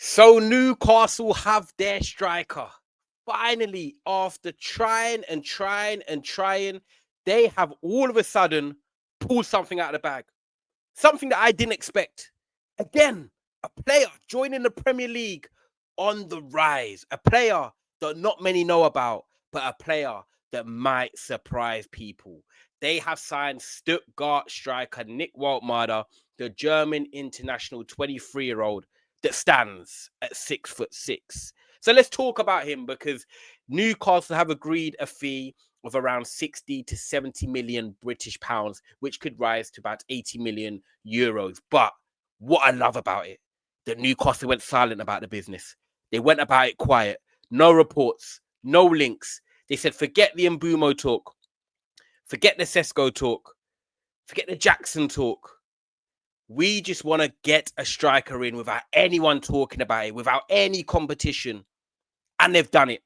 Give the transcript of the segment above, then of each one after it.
So Newcastle have their striker. Finally, after trying, they have all of a sudden pulled something out of the bag. Something that I didn't expect. Again, a player joining the Premier League on the rise. A player that not many know about, but a player that might surprise people. They have signed Stuttgart striker Nick Woltemade, the German international 23-year-old that stands at 6'6". So let's talk about him because Newcastle have agreed a fee of around 60 to 70 million British pounds, which could rise to about 80 million euros. But what I love about it, that Newcastle went silent about the business. They went about it quiet. No reports, no links. They said, forget the Mbumo talk. Forget the Sesko talk. Forget the Jackson talk. We just want to get a striker in without anyone talking about it, without any competition. And they've done it.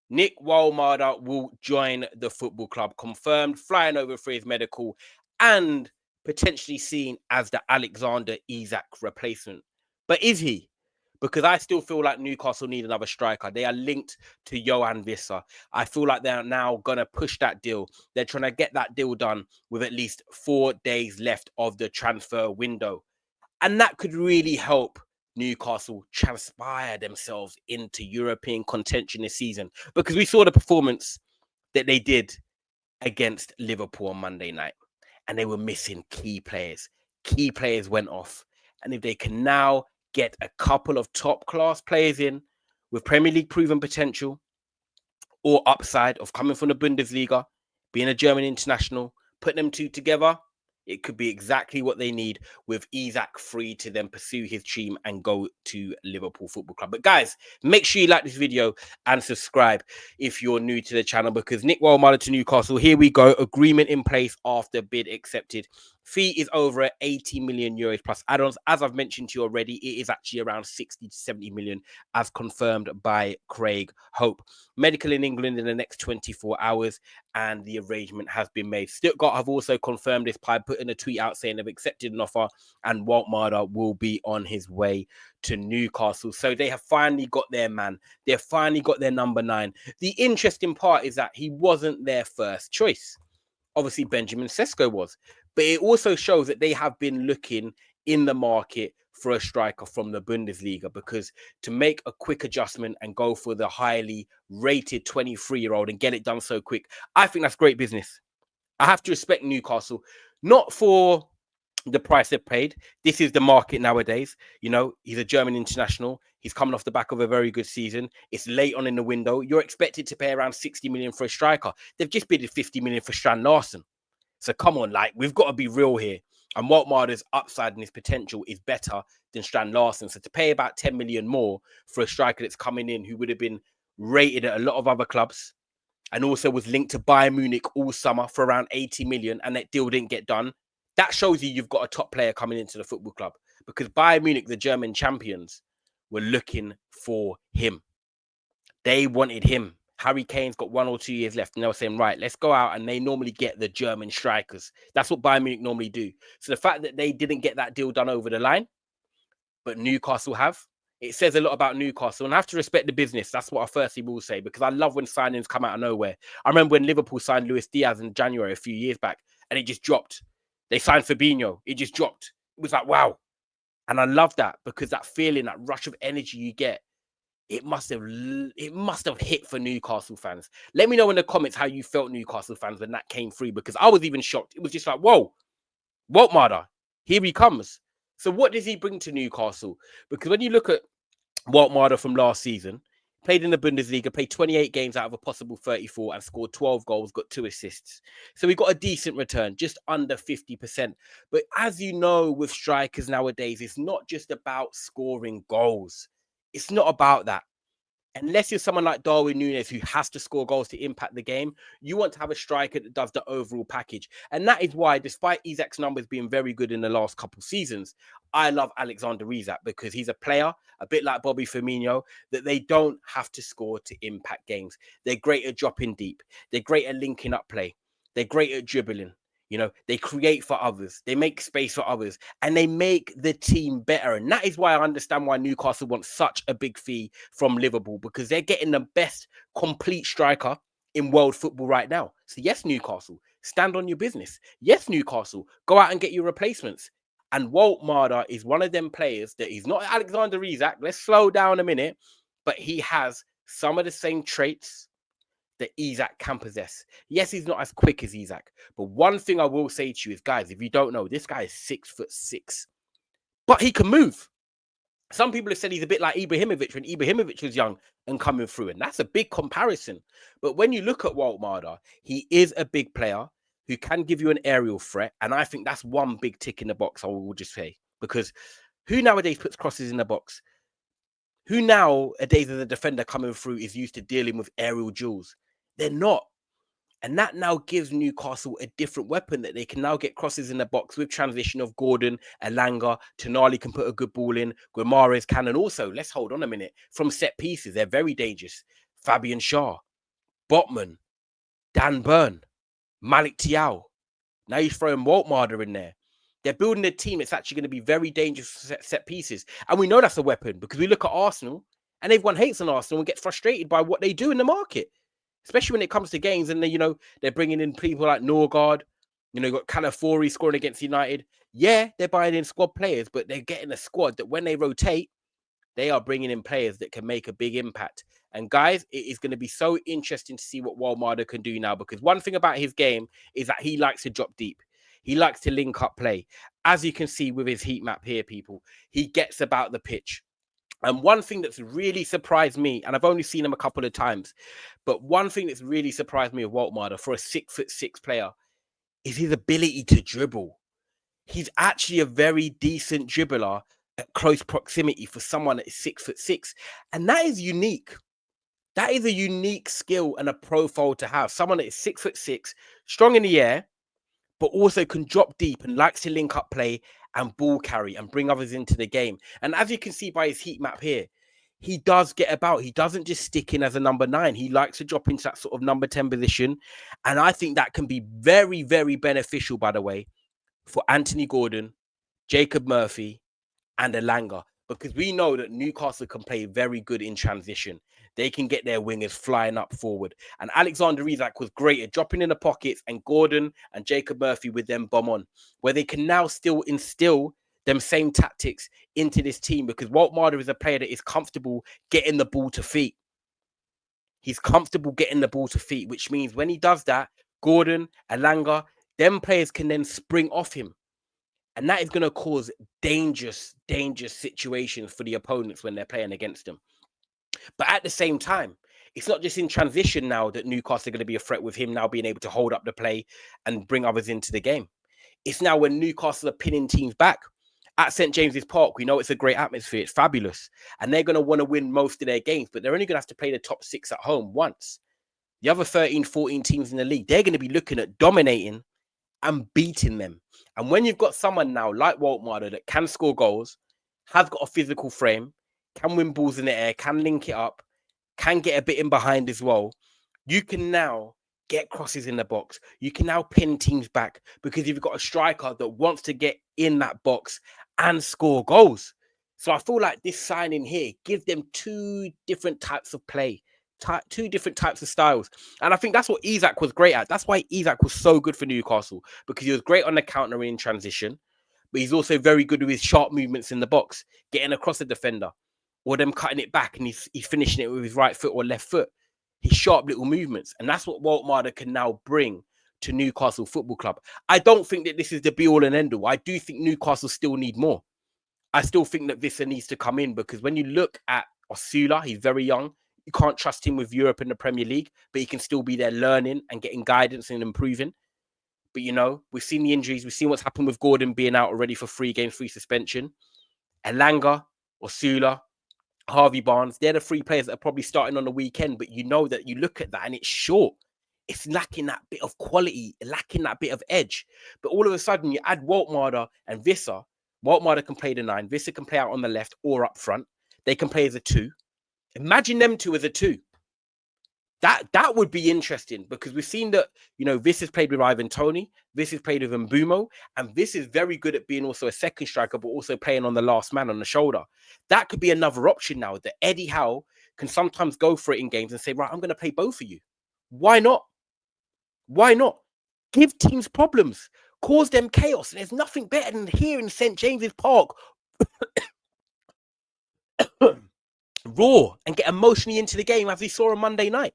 Nick Woltemade will join the football club, confirmed, flying over for his medical, and potentially seen as the Alexander Isak replacement. But is he? Because I still feel like Newcastle need another striker. They are linked to Johan Visser. I feel like they're now going to push that deal. They're trying to get that deal done with at least 4 days left of the transfer window. And that could really help Newcastle transpire themselves into European contention this season, because we saw the performance that they did against Liverpool on Monday night, and they were missing key players. Key players went off. And if they can now get a couple of top class players in with Premier League proven potential or upside of coming from the Bundesliga, being a German international, put them two together, it could be exactly what they need, with Isak free to then pursue his dream and go to Liverpool Football Club. But guys, make sure you like this video and subscribe if you're new to the channel, because Nick Woltemade to Newcastle, here we go. Agreement in place after bid accepted. Fee is over at 80 million euros plus add-ons. As I've mentioned to you already, it is actually around 60 to 70 million as confirmed by Craig Hope. Medical in England in the next 24 hours, and the arrangement has been made. Stuttgart have also confirmed this by putting a tweet out saying they've accepted an offer, and Woltemade will be on his way to Newcastle. So they have finally got their man. They've finally got their number 9. The interesting part is that he wasn't their first choice. Obviously, Benjamin Sesko was. But it also shows that they have been looking in the market for a striker from the Bundesliga, because to make a quick adjustment and go for the highly rated 23-year-old and get it done so quick, I think that's great business. I have to respect Newcastle, not for the price they've paid. This is the market nowadays. You know, he's a German international. He's coming off the back of a very good season. It's late on in the window. You're expected to pay around 60 million for a striker. They've just bid 50 million for Strand Larsen. So come on, like, we've got to be real here. And Woltemade's upside and his potential is better than Strand Larsen. So to pay about 10 million more for a striker that's coming in who would have been rated at a lot of other clubs and also was linked to Bayern Munich all summer for around 80 million, and that deal didn't get done, that shows you've got a top player coming into the football club, because Bayern Munich, the German champions, were looking for him. They wanted him. Harry Kane's got 1 or 2 years left, and they were saying, right, let's go out, and they normally get the German strikers. That's what Bayern Munich normally do. So the fact that they didn't get that deal done over the line, but Newcastle have, it says a lot about Newcastle. And I have to respect the business. That's what I firstly will say, because I love when signings come out of nowhere. I remember when Liverpool signed Luis Diaz in January a few years back, and it just dropped. They signed Fabinho. It just dropped. It was like, wow. And I love that, because that feeling, that rush of energy you get, it must have hit for Newcastle fans. Let me know in the comments how you felt, Newcastle fans, when that came through, because I was even shocked. It was just like, whoa, Woltemade, here he comes. So what does he bring to Newcastle? Because when you look at Woltemade from last season, played in the Bundesliga, played 28 games out of a possible 34 and scored 12 goals, got 2 assists. So we got a decent return, just under 50%. But as you know, with strikers nowadays, it's not just about scoring goals. It's not about that. Unless you're someone like Darwin Núñez, who has to score goals to impact the game, you want to have a striker that does the overall package. And that is why, despite Isak's numbers being very good in the last couple of seasons, I love Alexander Isak, because he's a player, a bit like Bobby Firmino, that they don't have to score to impact games. They're great at dropping deep. They're great at linking up play. They're great at dribbling. You know, they create for others, they make space for others, and they make the team better. And that is why I understand why Newcastle wants such a big fee from Liverpool, because they're getting the best complete striker in world football right now. So yes, Newcastle, stand on your business. Yes, Newcastle, go out and get your replacements. And Woltemade is one of them players that he's not Alexander Isak. Let's slow down a minute, but he has some of the same traits that Isak can possess. Yes, he's not as quick as Isak, but one thing I will say to you is, guys, if you don't know, this guy is 6'6", but he can move. Some people have said he's a bit like Ibrahimovic when Ibrahimovic was young and coming through, and that's a big comparison. But when you look at Woltemade, he is a big player who can give you an aerial threat, and I think that's one big tick in the box, I will just say, because who nowadays puts crosses in the box? Who nowadays as a defender coming through is used to dealing with aerial duels? They're not. And that now gives Newcastle a different weapon that they can now get crosses in the box with transition of Gordon, Elanga, Tonali can put a good ball in, Guimaraes can, and also, let's hold on a minute, from set pieces, they're very dangerous. Fabian Schär, Botman, Dan Burn, Malik Thiaw. Now you're throwing Woltemade in there. They're building a team that's actually going to be very dangerous set pieces. And we know that's a weapon because we look at Arsenal and everyone hates on Arsenal and gets frustrated by what they do in the market, especially when it comes to games. And they, they're bringing in people like Norgard. You got Calafiori scoring against United. Yeah, they're buying in squad players, but they're getting a squad that when they rotate, they are bringing in players that can make a big impact. And guys, it is going to be so interesting to see what Woltemade can do now, because one thing about his game is that he likes to drop deep. He likes to link up play. As you can see with his heat map here, people, he gets about the pitch. And one thing that's really surprised me, and I've only seen him a couple of times, but one thing that's really surprised me of Woltemade for a 6'6" player is his ability to dribble. He's actually a very decent dribbler at close proximity for someone that is 6'6", and that is unique. That is a unique skill and a profile to have. Someone that is 6'6", strong in the air, but also can drop deep and likes to link up play and ball carry and bring others into the game. And as you can see by his heat map here, he does get about. He doesn't just stick in as a number 9. He likes to drop into that sort of number 10 position. And I think that can be very, very beneficial, by the way, for Anthony Gordon, Jacob Murphy, and Elanga, because we know that Newcastle can play very good in transition. They can get their wingers flying up forward. And Alexander Isak was great at dropping in the pockets, and Gordon and Jacob Murphy with them bomb on, where they can now still instill them same tactics into this team, because Woltemade is a player that is comfortable getting the ball to feet. He's comfortable getting the ball to feet, which means when he does that, Gordon, Elanga, them players can then spring off him. And that is going to cause dangerous situations for the opponents when they're playing against them. But at the same time, it's not just in transition now that Newcastle are going to be a threat with him now being able to hold up the play and bring others into the game. It's now when Newcastle are pinning teams back. At St. James's Park, we know it's a great atmosphere. It's fabulous. And they're going to want to win most of their games, but they're only going to have to play the top 6 at home once. The other 13, 14 teams in the league, they're going to be looking at dominating and beating them. And when you've got someone now like Woltemade that can score goals, has got a physical frame, can win balls in the air, can link it up, can get a bit in behind as well, you can now get crosses in the box. You can now pin teams back because you've got a striker that wants to get in that box and score goals. So I feel like this signing here gives them 2 different types of play, 2 different types of styles. And I think that's what Isak was great at. That's why Isak was so good for Newcastle, because he was great on the counter in transition, but he's also very good with his sharp movements in the box, getting across the defender, or them cutting it back and he's finishing it with his right foot or left foot. His sharp little movements. And that's what Woltemade can now bring to Newcastle Football Club. I don't think that this is the be-all and end-all. I do think Newcastle still need more. I still think that Visser needs to come in, because when you look at Osula, he's very young. You can't trust him with Europe and the Premier League, but he can still be there learning and getting guidance and improving. But, we've seen the injuries. We've seen what's happened with Gordon being out already for 3 games, 3 suspension. Elanga, Osula, Harvey Barnes, they're the 3 players that are probably starting on the weekend, but you look at that and it's short. It's lacking that bit of quality, lacking that bit of edge. But all of a sudden, you add Woltemade and Visser. Woltemade can play the 9. Visser can play out on the left or up front. They can play as a 2. Imagine them 2 as a 2. That would be interesting because we've seen that, you know, this has played with Ivan Toney, this has played with Mbumo, and this is very good at being also a second striker, but also playing on the last man on the shoulder. That could be another option now that Eddie Howe can sometimes go for it in games and say, right, I'm going to play both of you. Why not? Why not? Give teams problems, cause them chaos. And there's nothing better than here in St. James's Park, raw and get emotionally into the game as we saw on Monday night.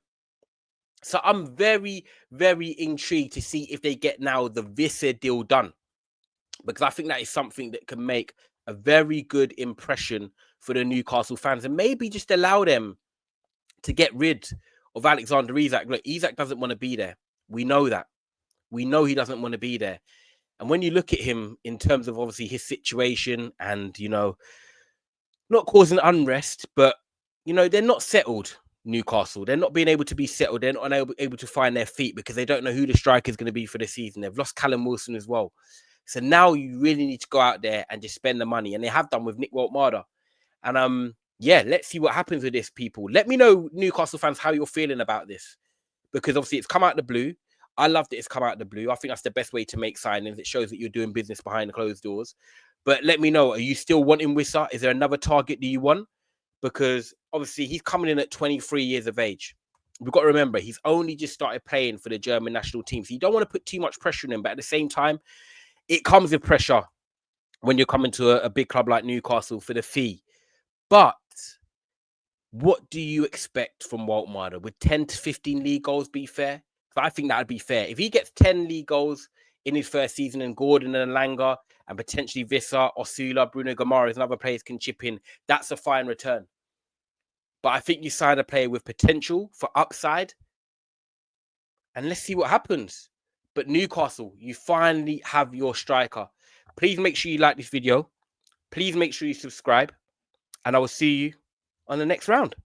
So I'm very, very intrigued to see if they get now the Visser deal done, because I think that is something that can make a very good impression for the Newcastle fans and maybe just allow them to get rid of Alexander Isak. Look, Isak doesn't want to be there. We know that. We know he doesn't want to be there. And when you look at him in terms of obviously his situation and, you know, not causing unrest, but, you know, they're not settled. Newcastle, they're not being able to be settled. They're not able to find their feet because they don't know who the striker is going to be for the season. They've lost Callum Wilson as well. So now you really need to go out there and just spend the money. And they have done with Nick Woltemade. And yeah, let's see what happens with this, people. Let me know, Newcastle fans, how you're feeling about this. Because obviously it's come out the blue. I love that it's come out the blue. I think that's the best way to make signings. It shows that you're doing business behind the closed doors. But let me know, are you still wanting Wissa? Is there another target that you want? Because obviously he's coming in at 23 years of age. We've got to remember, he's only just started playing for the German national team. So you don't want to put too much pressure on him. But at the same time, it comes with pressure when you're coming to a big club like Newcastle for the fee. But what do you expect from Woltemade? Would 10 to 15 league goals be fair? So I think that would be fair. If he gets 10 league goals in his first season and Gordon and Langer and potentially Visser, Osula, Bruno Guimaraes and other players can chip in, that's a fine return. But I think you sign a player with potential for upside. And let's see what happens. But Newcastle, you finally have your striker. Please make sure you like this video. Please make sure you subscribe. And I will see you on the next round.